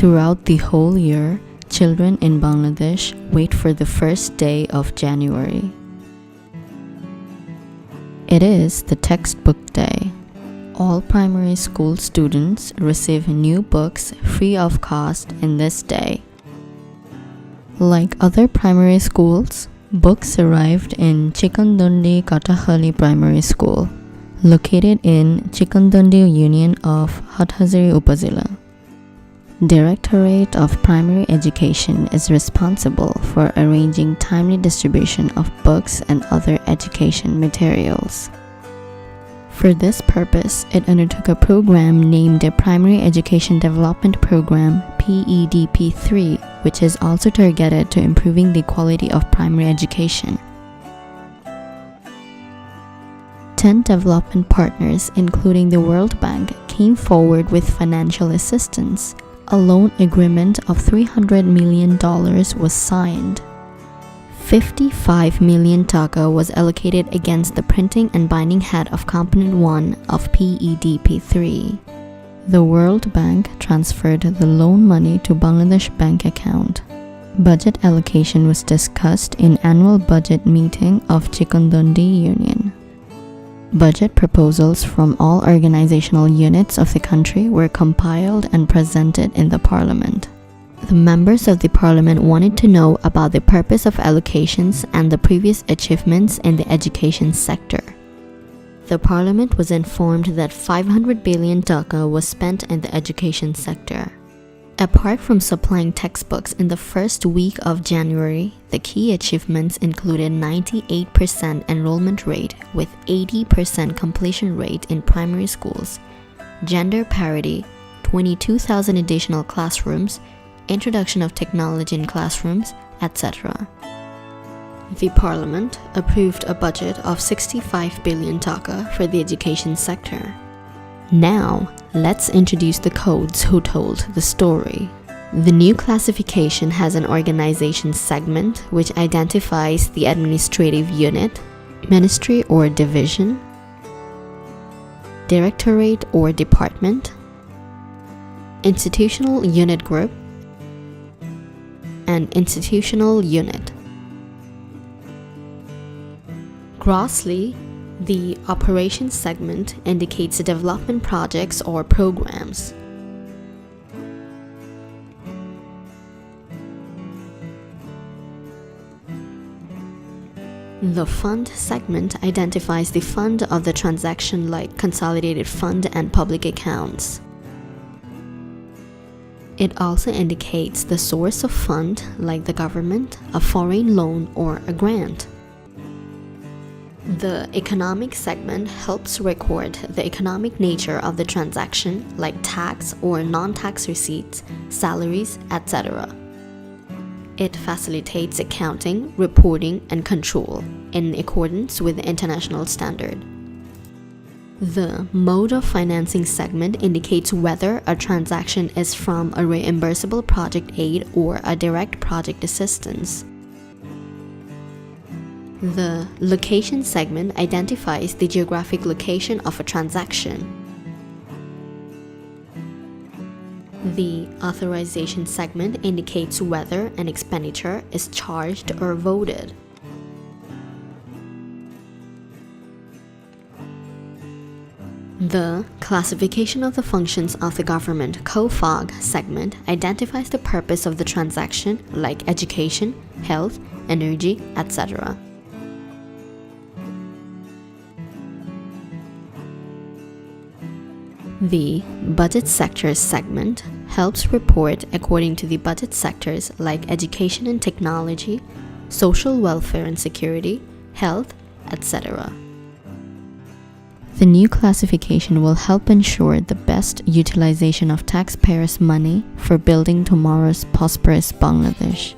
Throughout the whole year, children in Bangladesh wait for the first day of January. It is the textbook day. All primary school students receive new books free of cost in this day. Like other primary schools, books arrived in Chikandondi Katahali Primary School, located in Chikandondi Union of Hathazari Upazila. Directorate of Primary Education is responsible for arranging timely distribution of books and other education materials. For this purpose, it undertook a program named the Primary Education Development Program (PEDP3), which is also targeted to improving the quality of primary education. 10 development partners, including the World Bank, came forward with financial assistance. A loan agreement of $300 million was signed. 55 million taka was allocated against the printing and binding head of Component 1 of PEDP3. The World Bank transferred the loan money to Bangladesh bank account. Budget allocation was discussed in annual budget meeting of Chikandondi Union. Budget proposals from all organizational units of the country were compiled and presented in the parliament. The members of the parliament wanted to know about the purpose of allocations and the previous achievements in the education sector. The parliament was informed that 500 billion taka was spent in the education sector. Apart from supplying textbooks in the first week of January, the key achievements included 98% enrollment rate with 80% completion rate in primary schools, gender parity, 22,000 additional classrooms, introduction of technology in classrooms, etc. The parliament approved a budget of 65 billion taka for the education sector. Now, let's introduce the codes who told the story. The new classification has an organization segment which identifies the administrative unit, ministry or division, directorate or department, institutional unit group, and institutional unit. Grossly, the operations segment indicates development projects or programs. The fund segment identifies the fund of the transaction like consolidated fund and public accounts. It also indicates the source of fund like the government, a foreign loan, or a grant. The economic segment helps record the economic nature of the transaction like tax or non-tax receipts, salaries, etc. It facilitates accounting, reporting, and control in accordance with the international standard. The mode of financing segment indicates whether a transaction is from a reimbursable project aid or a direct project assistance. The location segment identifies the geographic location of a transaction. The authorization segment indicates whether an expenditure is charged or voted. The classification of the functions of the government (COFOG) segment identifies the purpose of the transaction like education, health, energy, etc. The budget sectors segment helps report according to the budget sectors like education and technology, social welfare and security, health, etc. The new classification will help ensure the best utilization of taxpayers' money for building tomorrow's prosperous Bangladesh.